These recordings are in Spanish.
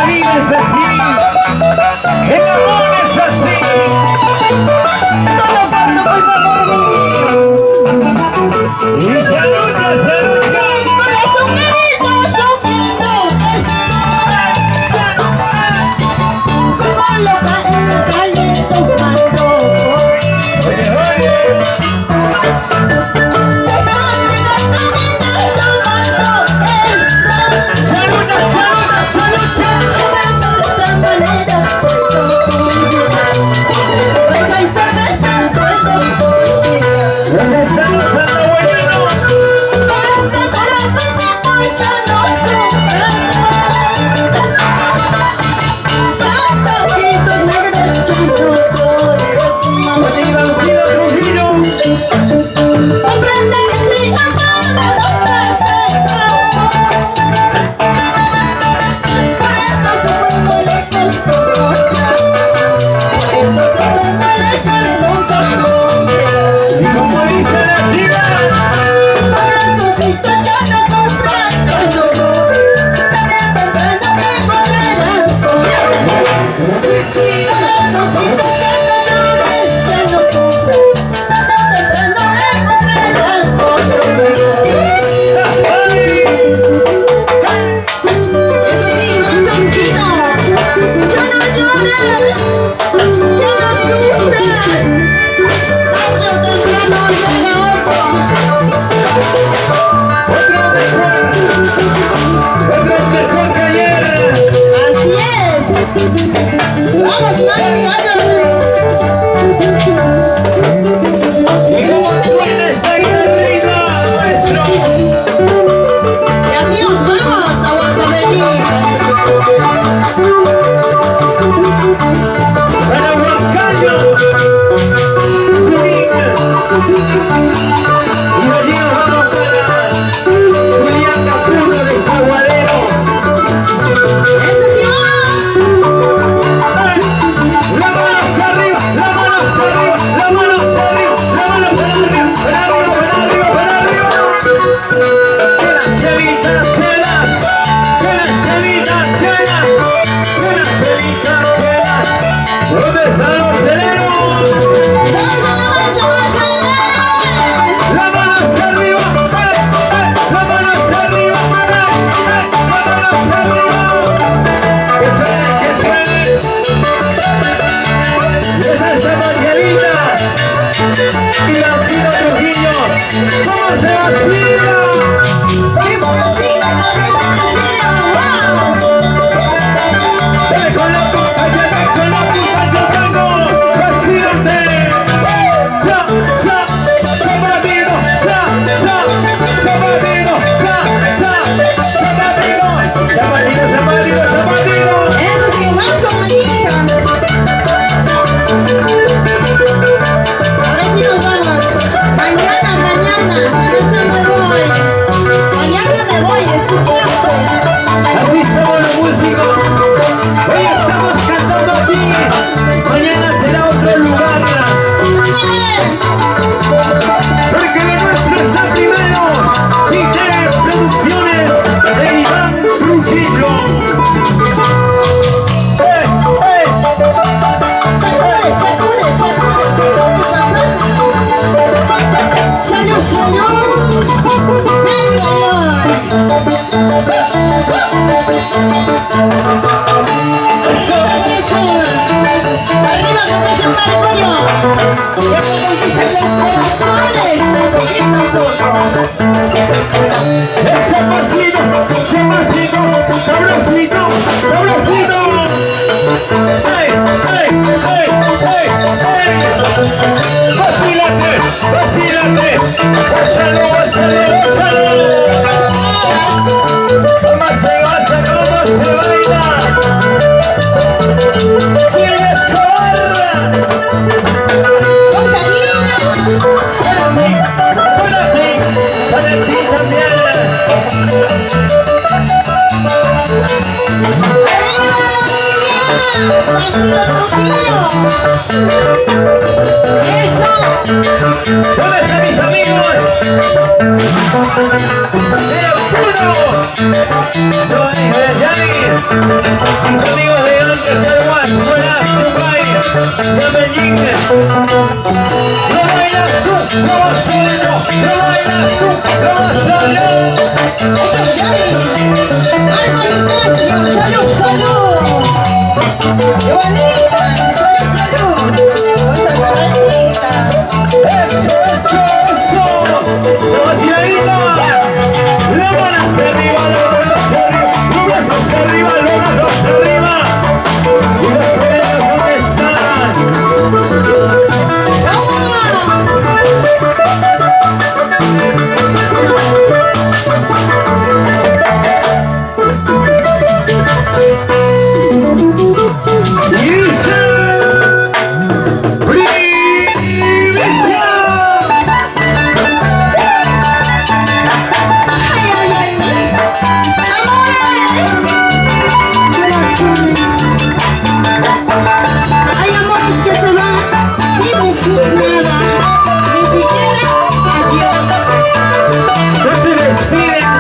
la vida es así, el amor es así. Todo cuanto cuesta por mí. Y se lucha, se lucha. El corazón querido sufriendo estoy. Como loca en la calle tomando. Oye, oye. Con la puta, con la puta, Marcelo Trujillo. Eso. ¿Dónde están mis amigos? Mis amigos de Antes del Guas, buenas, Dubai, de Medellín. No bailas tú, no vas solo, no bailas tú, no vas solo. Marco Nicasio, salud, salud. ¡Qué bonita! ¡Salud, salud! ¡Esa cabecita! Eso, eso, eso. Sebastianito. Las manos arriba, los brazos arriba, los brazos arriba, los brazos arriba. Y los oídos, ¿dónde están? Hay amores que se van sin decir nada, ni siquiera adiós. No se despiden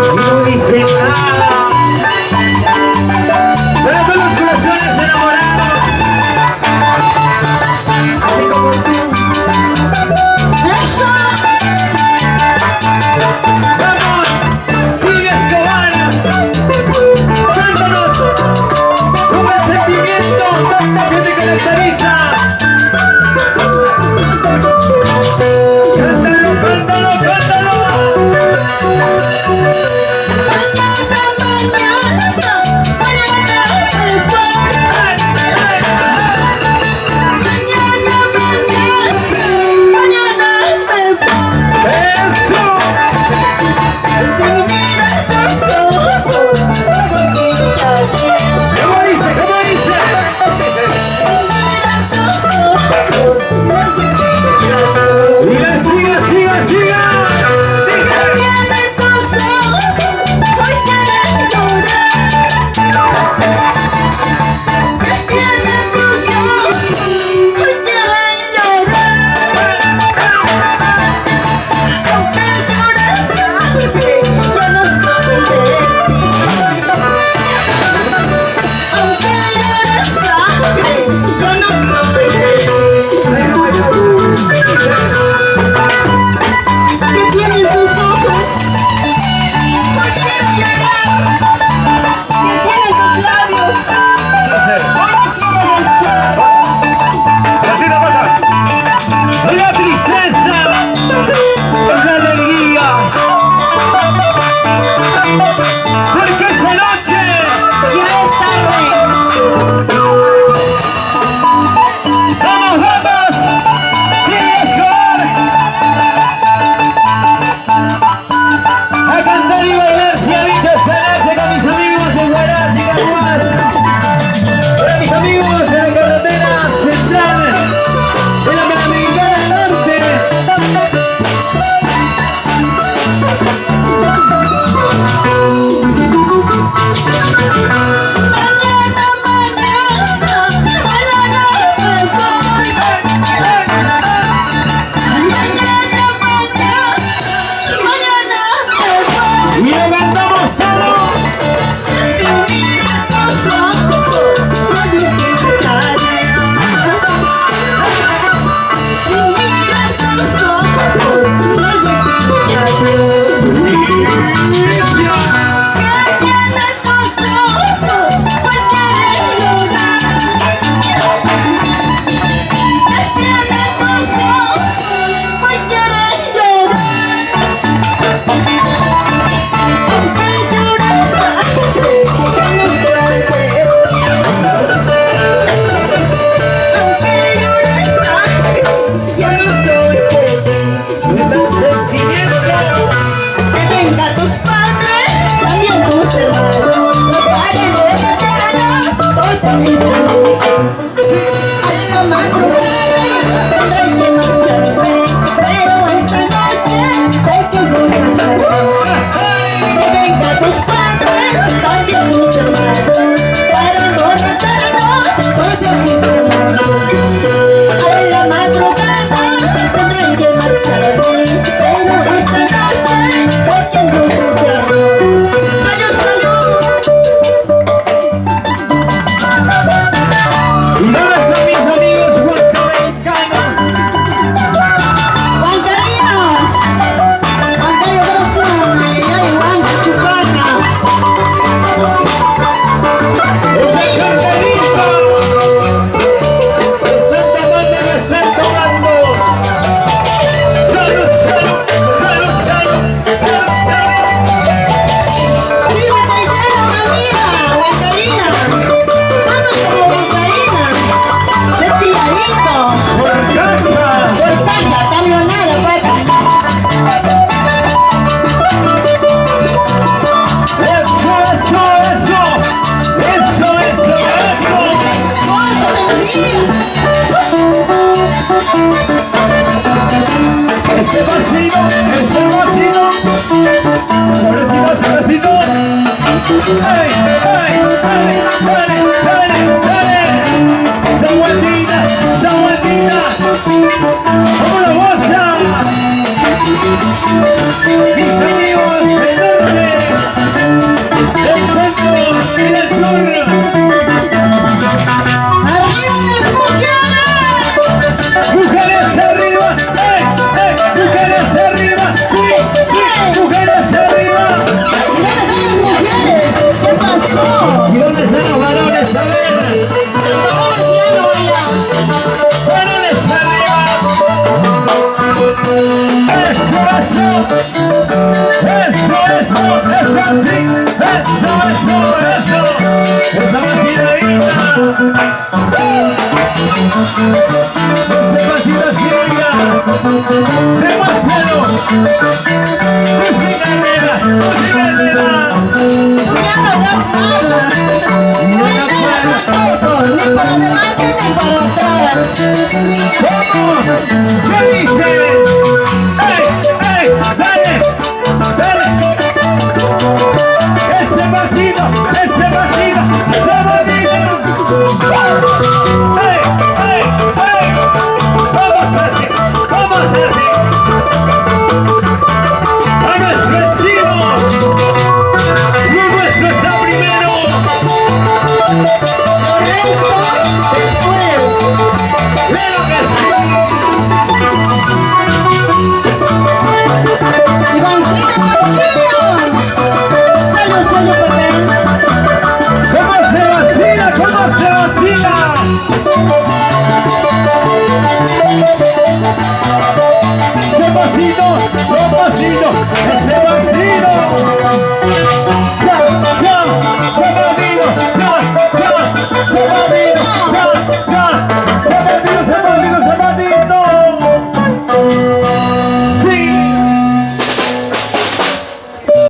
y no dicen nada. Pero con los corazones enamorados, así como tú. ¡Eso! Vamos, Silvia Escobar, cántanos con el sentimiento que te caracteriza. Cántalo, cántalo, cántalo. Mañana, mañana, mañana me voy. Mañana, mañana me voy. ¡Eso! Si miras tus ojos, luego sin ayer. ¿Cómo dice? ¿Cómo dice? Siga, siga, siga, siga. Dice. ¿Qué tienen tus ojos? ¿Por qué no llorar? ¿Qué tienen tus labios? Así no pasa. La tristeza es la alegría. Porque esa noche Ya es tarde. vamos, vamos. Silvia Escobar a cantar y bailar. Si ha dicho esta noche con mis amigos de Huaraz y Caguas. Para mis amigos de la carretera central de la Panamericana Norte. Y lo cantamos todos. Venga tus padres, también tus ¡Ay, ay, dale, dale, dale, dale! ¡Esa vueltita, esa vueltita! ¡Vamos la bossa! Mis amigos del norte, del centro y del sur. ¡Arriba las mujeres! ¡Mujeres arriba! ¡Ey, ey! ¡Mujeres arriba! ¡Sí! ¡Mujeres arriba! ¿Y dónde están las mujeres? ¿Qué pasó? ¿Y dónde están los varones? A ver. Los varones ya no bailan. ¡Varones arriba! ¡Eso, eso! ¡Eso, eso! ¡Eso así! ¡Eso, eso, eso! ¡Esa vaciladita! ¡Esa vacilación! ¡Demuéstralo! ¡Música negra! ¡Música negra! Tú ya no das nada. No hay nada tampoco. Ni para adelante ni para atrás. ¿Cómo? ¿Qué dices?